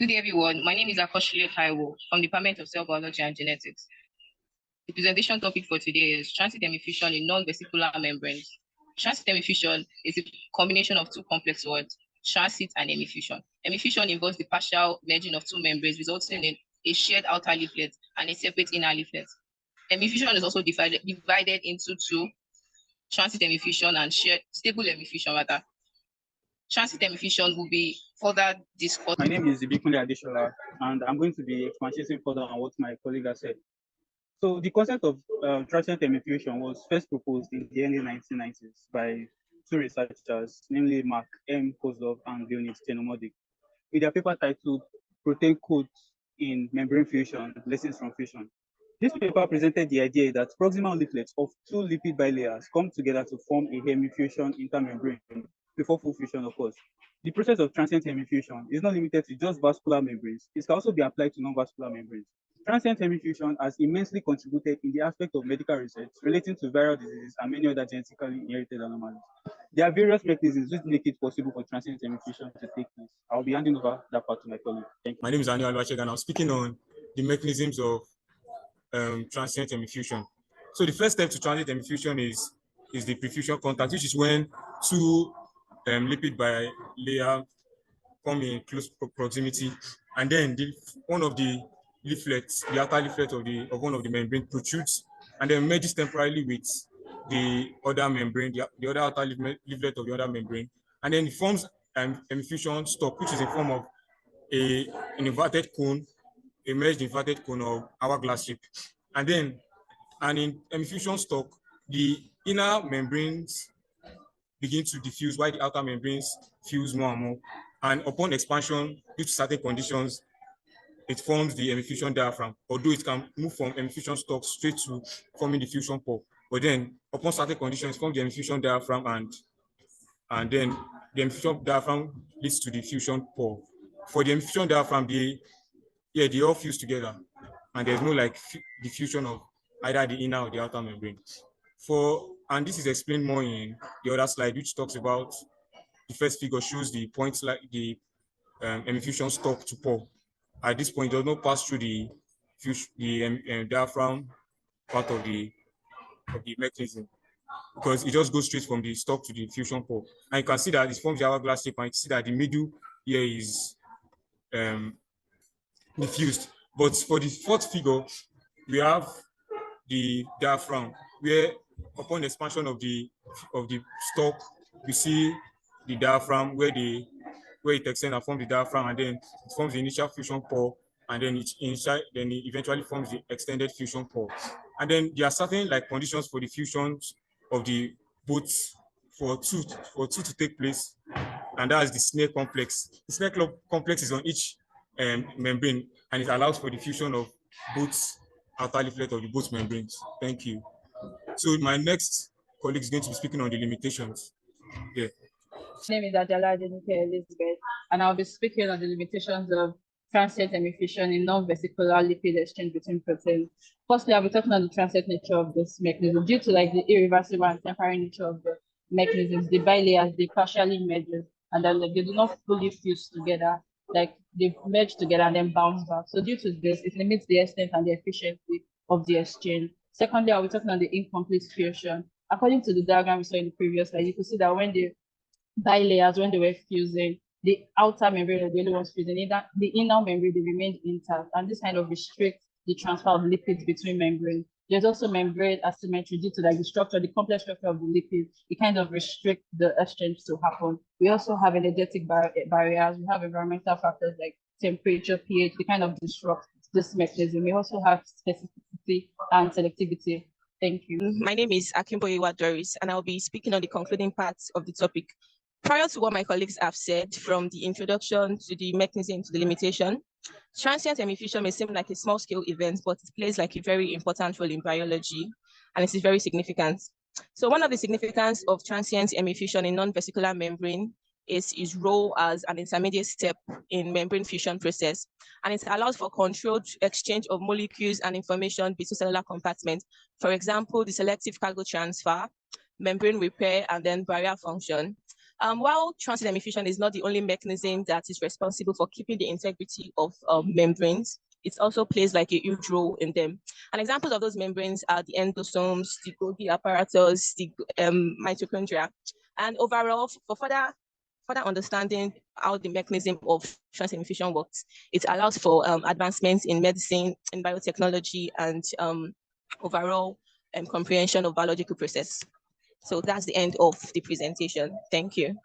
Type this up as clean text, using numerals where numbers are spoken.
Good day, everyone. My name is Akoshile Taiwo from the Department of Cell Biology and Genetics. The presentation topic for today is transient hemifusion in non-vesicular membranes. Transient hemifusion is a combination of two complex words, transit and hemifusion. Hemifusion involves the partial merging of two membranes, resulting in a shared outer leaflet and a separate inner leaflet. Hemifusion is also divided into two, transient hemifusion and stable hemifusion rather. Transient hemifusion will be further discussed. My name is Ibikunle Adeshola, and I'm going to be expanding further on what my colleague has said. So the concept of transient hemifusion was first proposed in the early 1990s by two researchers, namely Mark M. Kozlov and Leonid Chenomodic, with their paper titled Protein Codes in Membrane Fusion, Lessons from Fusion. This paper presented the idea that proximal leaflets of two lipid bilayers come together to form a hemifusion intermembrane before full fusion occurs. The process of transient hemifusion is not limited to just vascular membranes. It can also be applied to non-vascular membranes. Transient hemifusion has immensely contributed in the aspect of medical research relating to viral diseases and many other genetically inherited anomalies. There are various mechanisms which make it possible for transient hemifusion to take place. I'll be handing over that part to my colleague. Thank you. My name is Daniel Alwacheg, and I'm speaking on the mechanisms of transient hemifusion. So the first step to transient hemifusion is the prefusion contact, which is when two lipid bilayer come in close proximity, and then one of the leaflets, the outer leaflet of one of the membrane protrudes and then merges temporarily with the other membrane, the other outer leaflet of the other membrane, and then it forms an hemifusion stalk, which is in form of an inverted cone, a merged inverted cone or hourglass shape. And in hemifusion stalk, the inner membranes begin to diffuse while the outer membranes fuse more and more. And upon expansion, due to certain conditions, it forms the hemifusion diaphragm, although it can move from hemifusion stalk straight to forming the fusion pore. But then, upon certain conditions, it forms the hemifusion diaphragm, and then the hemifusion diaphragm leads to the fusion pore. For the hemifusion diaphragm, they all fuse together, and there's no like diffusion of either the inner or the outer membrane. And this is explained more in the other slide, which talks about the first figure shows the points like the hemifusion stalk to pore. At this point, it does not pass through the diaphragm part of the mechanism, because it just goes straight from the stalk to the fusion pore. And you can see that it forms the hourglass shape, and you see that the middle here is diffused. But for the fourth figure, we have the diaphragm, where upon expansion of the stalk, we see the diaphragm where it extends and forms the diaphragm, and then it forms the initial fusion pore, and then it eventually forms the extended fusion pore. And then there are certain like conditions for the fusions of the both for two to take place, and that is the snare complex. The snare complex is on each membrane, and it allows for the fusion of both outer leaflet of the both membranes. Thank you. So my next colleague is going to be speaking on the limitations. Yeah. My name is Adela Denike Elizabeth, and I'll be speaking on the limitations of transient hemifusion in non-vesicular lipid exchange between proteins. Firstly, I'll be talking on the transient nature of this mechanism. Due to like the irreversible and temporary nature of the mechanisms, the bilayers, they partially merge, and then like, they do not fully fuse together, like they merge together and then bounce back. So due to this, it limits the extent and the efficiency of the exchange. Secondly, I'll be talking on the incomplete fusion. According to the diagram we saw in the previous slide, you could see that when the bilayers, when they were fusing, the outer membrane of the other ones fusing, the inner membrane, they remained intact, and this kind of restricts the transfer of lipids between membranes. There's also membrane asymmetry due to like the structure, the complex structure of the lipids. It kind of restricts the exchange to happen. We also have energetic barriers. We have environmental factors like temperature, pH. They kind of disrupt this mechanism. We also have specificity and selectivity. Thank you. My name is Akimboyewa Doris, and I'll be speaking on the concluding parts of the topic. Prior to what my colleagues have said, from the introduction to the mechanism to the limitation, transient hemifusion may seem like a small-scale event, but it plays like a very important role in biology, and it is very significant. So one of the significance of transient hemifusion in non-vesicular membrane is its role as an intermediate step in membrane fusion process, and it allows for controlled exchange of molecules and information between cellular compartments. For example, the selective cargo transfer, membrane repair, and then barrier function. While transient hemifusion is not the only mechanism that is responsible for keeping the integrity of membranes, it also plays like a huge role in them. And examples of those membranes are the endosomes, the Golgi apparatus, the mitochondria. And overall, for further understanding how the mechanism of transient hemifusion works, it allows for advancements in medicine, in biotechnology, and overall comprehension of biological process. So that's the end of the presentation. Thank you.